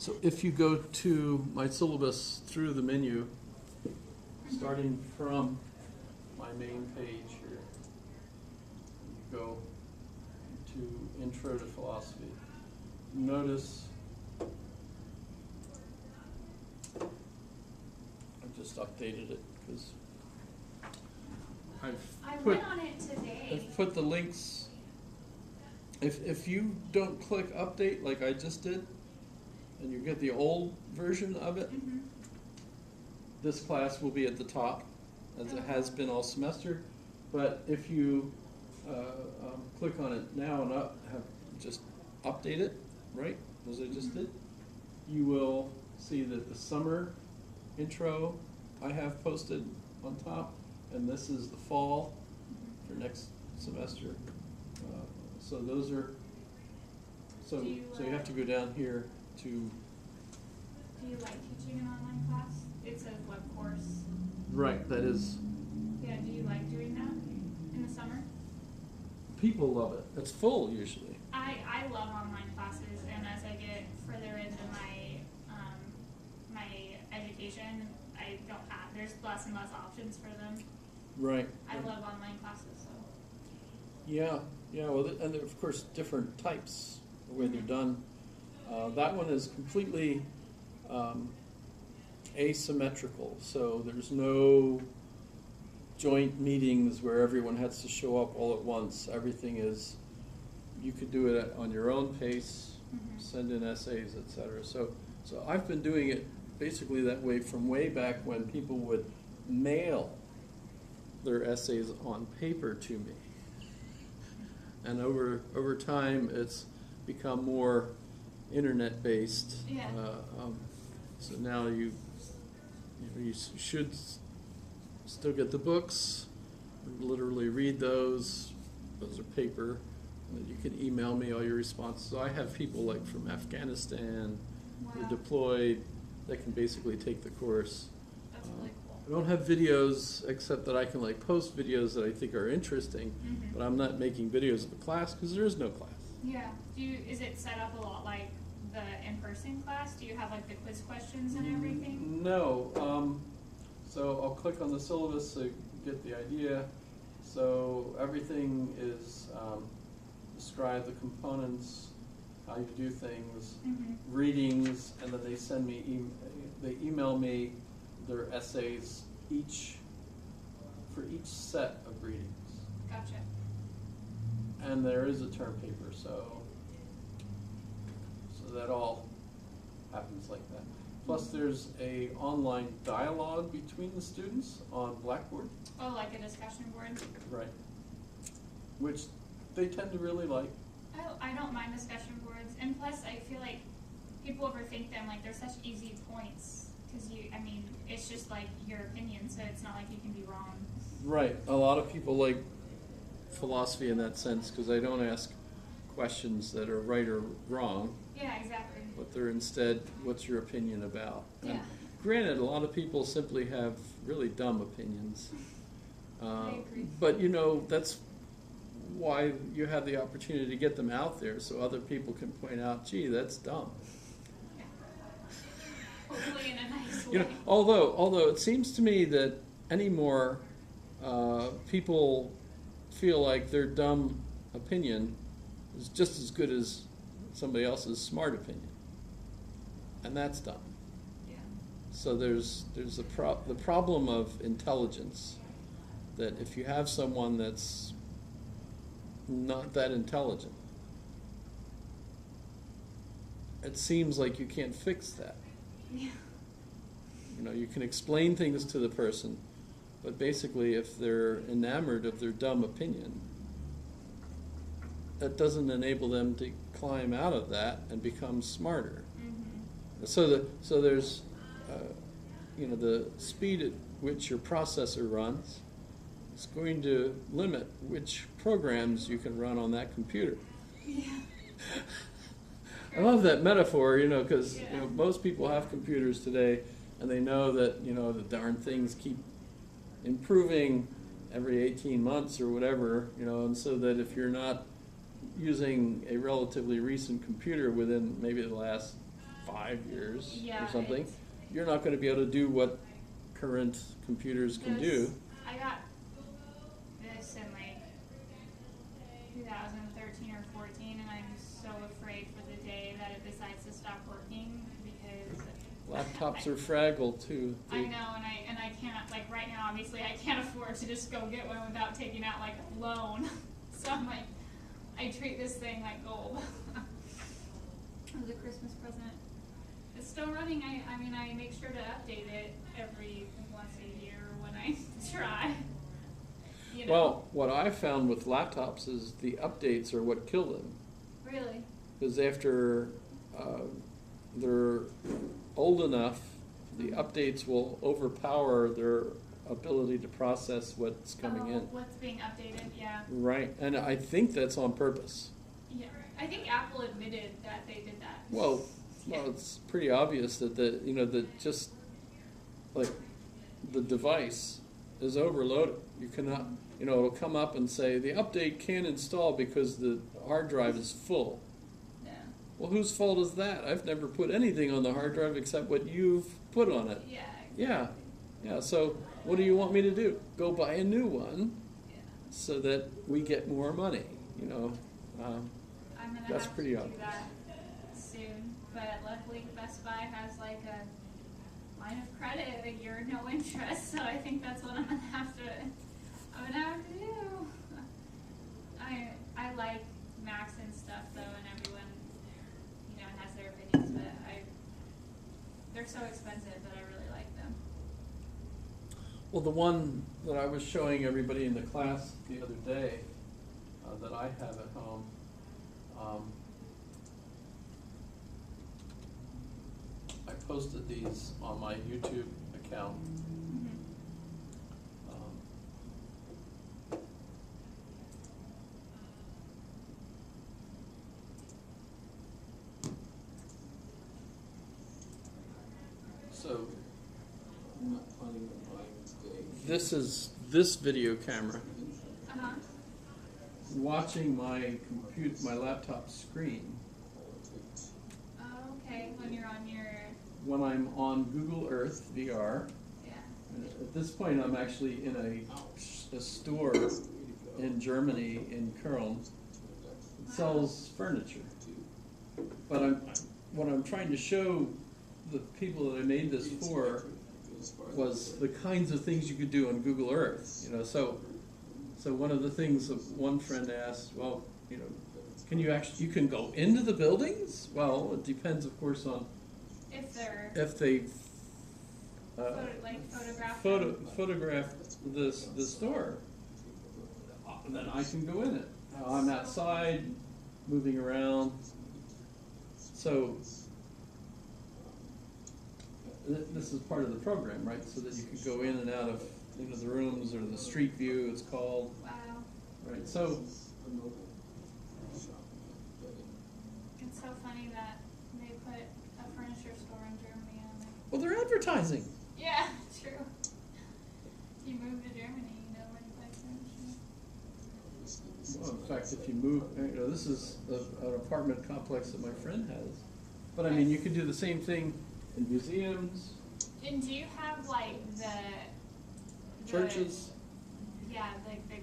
So if you go to my syllabus through the menu, starting from my main page here, you go to Intro to Philosophy. Notice I just updated it because I I've went on it today. put the links. If you don't click update like I just did, and you get the old version of it, Mm-hmm. this class will be at the top, as it has been all semester. But if you click on it now and just update it, right, as I just did, you will see that the summer intro I have posted on top, and this is the fall for next semester. So those are, so Do you, you have to go down here to, Do you like teaching an online class? It's a web course. right, that is, Yeah, do you like doing that in the summer? people love it. It's full usually. I love online classes, and as I get further into my education, I don't have, there's less and less options for them. Right. I love online classes, so. Yeah, well, and there are, of course, different types, the way they're done. That one is completely asymmetrical, so there's no joint meetings where everyone has to show up all at once. Everything is, you could do it on your own pace, send in essays, etc. So I've been doing it basically that way from way back when people would mail their essays on paper to me. And over time, it's become more internet-based. Yeah. So now you should still get the books, literally read those. Those are paper. You can email me all your responses. So I have people like from Afghanistan who are Wow. deployed that can basically take the course. That's really cool. I don't have videos except that I can like post videos that I think are interesting, but I'm not making videos of the class because there is no class. Yeah. Is it set up a lot like the in-person class? Do you have like the quiz questions and everything? No. So I'll click on the syllabus to get the idea. So everything is describe the components, how you do things, readings, and then they send me, they email me their essays for each set of readings. Gotcha. And there is a term paper, so that all happens like that. Plus there's a online dialogue between the students on Blackboard. Oh, like a discussion board? Right. Which they tend to really like. I don't mind discussion boards, and plus I feel like people overthink them. Like they're such easy points because it's just like your opinion, so it's not like you can be wrong. Right. A lot of people like philosophy in that sense because they don't ask questions that are right or wrong, Yeah, exactly. but they're instead, what's your opinion about? Yeah. And granted, a lot of people simply have really dumb opinions. I agree. But that's why you have the opportunity to get them out there so other people can point out, gee, that's dumb. Yeah. Hopefully in a nice way. Although it seems to me that anymore people feel like their dumb opinion is just as good as somebody else's smart opinion, and that's dumb. Yeah. So there's the problem of intelligence, that if you have someone that's not that intelligent, it seems like you can't fix that. Yeah. You can explain things to the person, but basically if they're enamored of their dumb opinion, that doesn't enable them to climb out of that and become smarter. So there's the speed at which your processor runs is going to limit which programs you can run on that computer. Yeah. I love that metaphor, because most people have computers today, and they know that the darn things keep improving every 18 months or whatever, and so that if you're not using a relatively recent computer within maybe the last 5 years Yeah, or something, it's- you're not going to be able to do what current computers can do. I got this in like 2013 or 14, and I'm so afraid for the day that it decides to stop working because Laptops are fragile too. I know, and I can't, like right now, obviously I can't afford to just go get one without taking out like a loan. So I'm like, I treat this thing like gold. It was a Christmas present. It's still running. I mean, I make sure to update it every once a year when I try. You know? Well, what I found with laptops is the updates are what kill them. Really? Because after they're old enough, the updates will overpower their ability to process what's coming in. What's being updated, yeah. Right, and I think that's on purpose. Yeah. I think Apple admitted that they did that. Well, it's pretty obvious that that just like the device is overloaded. You cannot, it'll come up and say the update can't install because the hard drive is full. Yeah. Well, whose fault is that? I've never put anything on the hard drive except what you've put on it. Yeah. Yeah, yeah. So what do you want me to do? Go buy a new one Yeah. so that we get more money? I'm gonna That's have pretty to do obvious. that soon, but luckily Best Buy has like a line of credit, a year no interest, so I think that's what I'm gonna have to do. I like Macs and stuff though, and everyone has their opinions, but they're so expensive that I really like them. Well, the one that I was showing everybody in the class the other day that I have at home, I posted these on my YouTube account. So this is this video camera Uh-huh. watching my laptop screen Oh, okay, when you're on your, when I'm on Google Earth VR. yeah. And at this point, I'm actually in a store in Germany, in Köln. It sells furniture. But what I'm trying to show the people that I made this for was the kinds of things you could do on Google Earth. So one of the things that one friend asked, well, can you can go into the buildings? Well, it depends, of course, on If they're if they photograph. photograph the store, then I can go in it. I'm outside, moving around. So this is part of the program, right? So that you could go in and out of the rooms, or the street view, it's called. Wow. Right. So It's so funny that they put a furniture store in Germany on there. well, they're advertising. Yeah, true. You move to Germany, where you buy furniture. Well, in fact, if you move, this is an apartment complex that my friend has. But I mean, you could do the same thing in museums, And do you have like the churches. Yeah, like the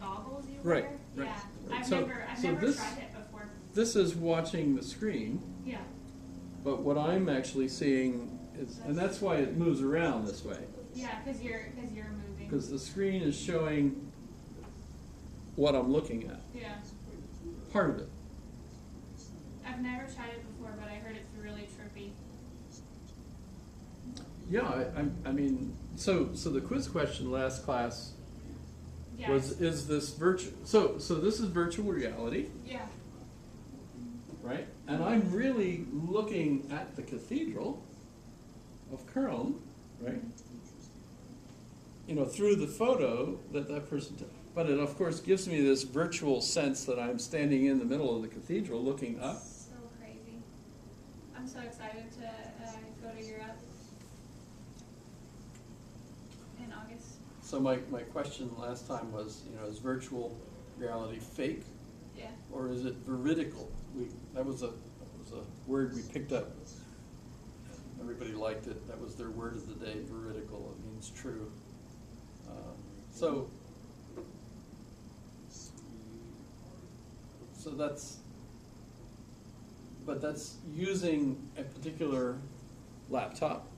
goggles you Right, wear? right, Yeah. right. I've So- never this- tried it before. This is watching the screen, Yeah. but what I'm actually seeing is, and that's why it moves around this way, Yeah, because you're moving. because the screen is showing what I'm looking at, Yeah. part of it. I've never tried it before, but I heard it's really trippy. Yeah, I mean, so the quiz question last class Yeah. was, is this virtual? So this is virtual reality, Yeah. right? And I'm really looking at the Cathedral of Köln, right? Through the photo that person took. But it, of course, gives me this virtual sense that I'm standing in the middle of the cathedral looking up. So crazy. I'm so excited to go to Europe in August. So my question last time was, is virtual reality fake, Yeah. or is it veridical? That was a was a word we picked up. Everybody liked it. That was their word of the day, veridical. It means true. So that's using a particular laptop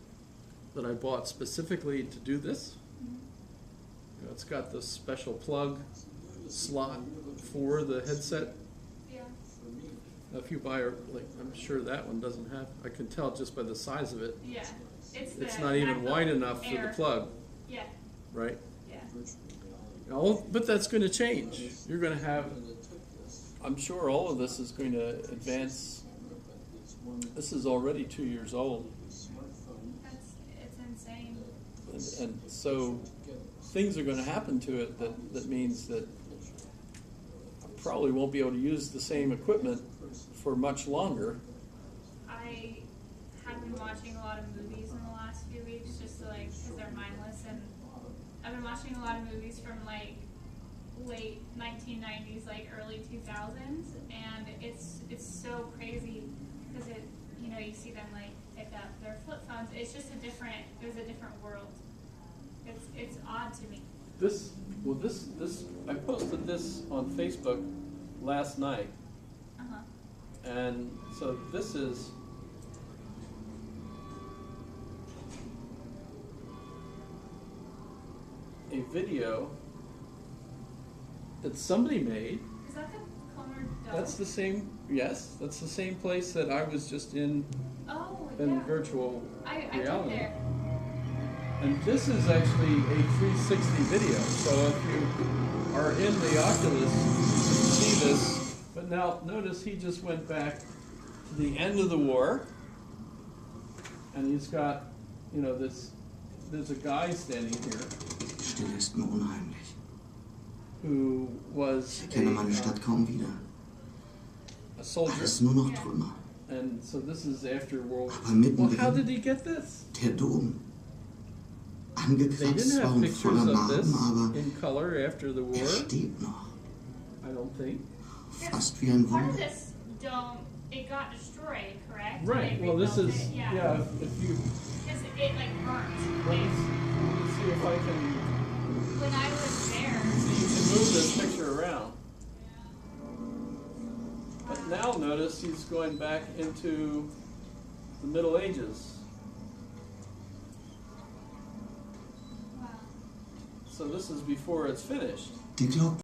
that I bought specifically to do this. You know, it's got this special plug slot for the headset. Yeah. If you buy, like, I'm sure that one doesn't have, I can tell just by the size of it. Yeah. It's not even wide enough for the plug, Yeah. right? Yeah. But that's going to change. You're going to have, I'm sure all of this is going to advance. This is already 2 years old. It's insane. And so things are going to happen to it that means that I probably won't be able to use the same equipment for much longer. I have been watching a lot of movies in the last few weeks just to because they're mindless, and I've been watching a lot of movies from late 1990s, early 2000s, and it's so crazy because you see them pick up their flip phones. It's just there's a different world. It's odd to me. This I posted this on Facebook last night, and so this is a video that somebody made. Is that the Comer Dome? That's the same. Yes, that's the same place that I was just in virtual I reality. went there. And this is actually a 360 video. So if you are in the Oculus, you can see this. But now notice he just went back to the end of the war, and he's got, there's a guy standing here Stille ist mir unheimlich. who was Ich erkenne meine Stadt kaum wieder. a soldier. Alles nur noch Trümmer. And so this is after World Aber War. mittendrin, Well, how did he get this? der Dom. They Angekratzt didn't zwar have und pictures voller of this Narben, aber in color after the war, steht noch. I don't think. Fast wie ein Part of Wunder. this dome, it got destroyed, correct? Right. They Well, this rebuilt is it, yeah. if you Because it burnt. let's see if I can. When I was there, You can move this picture around. But now notice he's going back into the Middle Ages. wow. So this is before it's finished. Die Glocken.